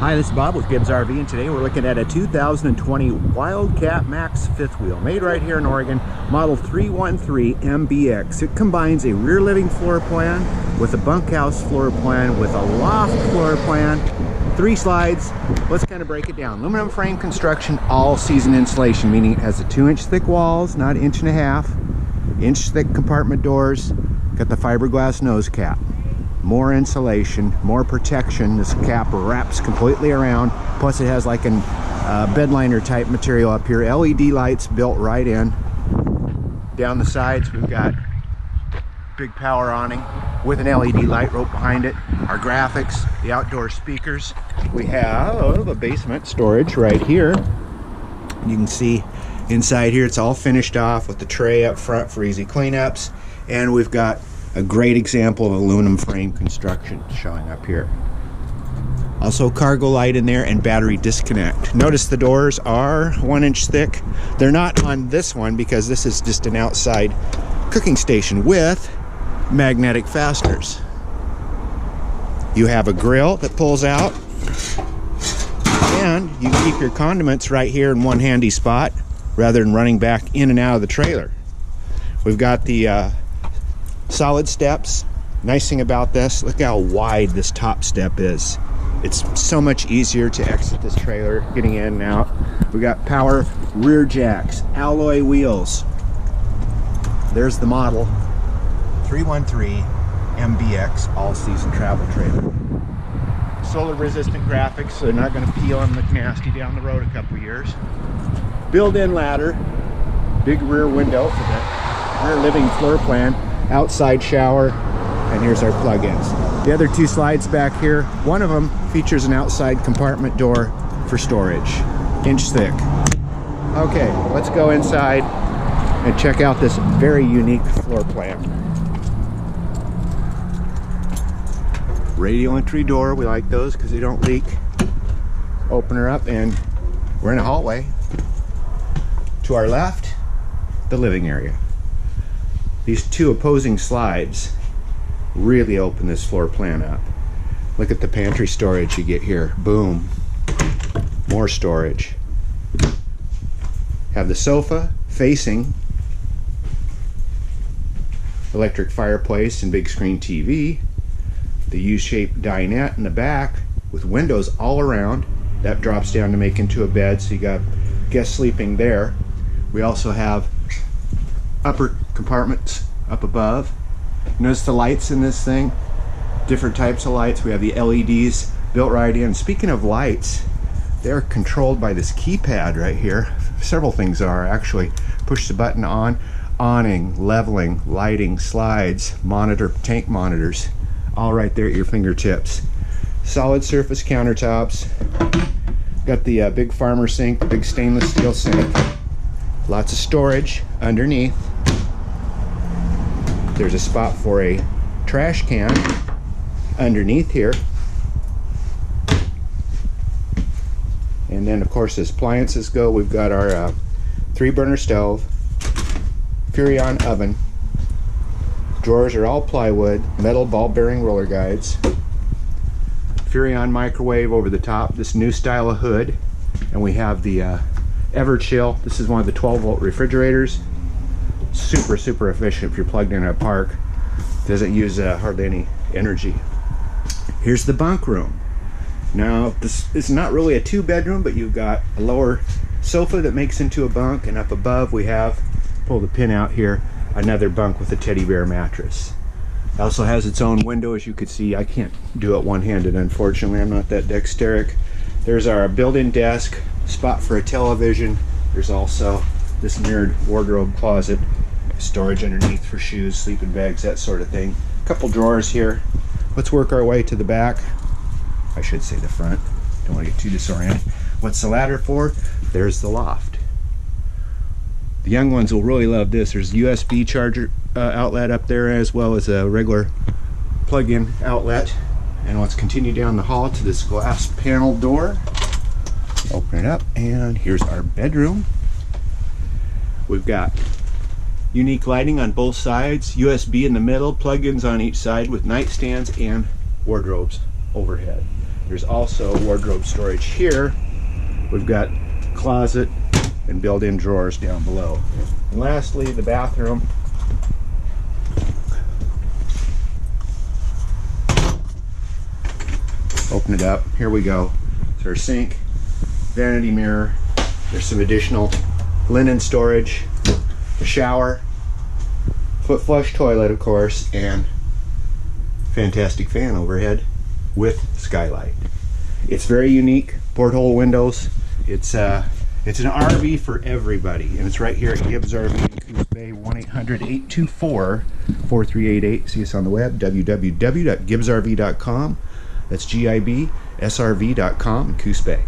Hi, this is Bob with Gibbs RV, and today we're looking at a 2020 Wildcat Maxx fifth wheel, made right here in Oregon, model 313 MBX. It combines a rear living floor plan with a bunkhouse floor plan with a loft floor plan, 3 slides. Let's kind of break it down. Aluminum frame construction, all season insulation, meaning it has the 2-inch thick walls, not 1.5 inch thick compartment doors. Got the fiberglass nose cap. More insulation, more protection. This cap wraps completely around. Plus it has like an bed liner type material up here. LED lights built right in. Down the sides we've got big power awning with an LED light rope behind it. Our graphics, the outdoor speakers. We have a basement storage right here. You can see inside here it's all finished off with the tray up front for easy cleanups. And we've got a great example of aluminum frame construction showing up here. Also cargo light in there and battery disconnect. Notice the doors are 1 inch thick. They're not on this one because this is just an outside cooking station with magnetic fasteners. You have a grill that pulls out, and you keep your condiments right here in one handy spot rather than running back in and out of the trailer. We've got the solid steps. Nice thing about this, look how wide this top step is. It's so much easier to exit this trailer, getting in and out. We got power rear jacks, alloy wheels. There's the model 313 MBX all-season travel trailer. Solar resistant graphics, so they're not going to peel and look nasty down the road a couple years. Built-in ladder, big rear window for the rear living floor plan. Outside shower, and here's our plug-ins. The other 2 slides back here, one of them features an outside compartment door for storage, inch thick. Okay, let's go inside and check out this very unique floor plan. Radial entry door, we like those because they don't leak. Open her up and we're in a hallway. To our left, the living area. These 2 opposing slides really open this floor plan up. Look at the pantry storage you get here. Boom. More storage. Have the sofa facing electric fireplace and big screen TV. The U-shaped dinette in the back with windows all around. That drops down to make into a bed, so you got guests sleeping there. We also have upper compartments up above. Notice the lights in this thing, different types of lights. We have the LEDs built right in. Speaking of lights, they're controlled by this keypad right here. Several things are actually. Push the button on, awning, leveling, lighting, slides, monitor, tank monitors, all right there at your fingertips. Solid surface countertops. Got the big farmer sink, the big stainless steel sink. Lots of storage underneath. There's a spot for a trash can underneath here. And then of course as appliances go, we've got our 3-burner stove, Furrion oven. Drawers are all plywood, metal ball bearing roller guides. Furrion microwave over the top, this new style of hood. And we have the Everchill. This is one of the 12-volt refrigerators. Super efficient if you're plugged in a park. Doesn't use hardly any energy. Here's the bunk room. Now this is not really a 2-bedroom, but you've got a lower sofa that makes into a bunk, and up above we have, pull the pin out here, another bunk with a teddy bear mattress. It also has its own window, as you can see. I can't do it one-handed, unfortunately. I'm not that dexteric. There's our built-in desk, spot for a television. There's also this mirrored wardrobe closet, storage underneath for shoes, sleeping bags, that sort of thing. A couple drawers here. Let's work our way to the back. I should say the front. Don't want to get too disoriented. What's the ladder for? There's the loft. The young ones will really love this. There's a USB charger outlet up there, as well as a regular plug-in outlet. And let's continue down the hall to this glass panel door. Open it up, and here's our bedroom. We've got unique lighting on both sides, USB in the middle, plug-ins on each side with nightstands and wardrobes overhead. There's also wardrobe storage here. We've got closet and built-in drawers down below. And lastly, the bathroom. Open it up. Here we go. It's our sink, vanity mirror. There's some additional linen storage, a shower, foot flush toilet, of course, and fantastic fan overhead with skylight. It's very unique. Porthole windows. It's an RV for everybody, and it's right here at Gibbs RV in Coos Bay. 1-800-824-4388. See us on the web, www.gibbsrv.com. That's GIBSRV.com in Coos Bay.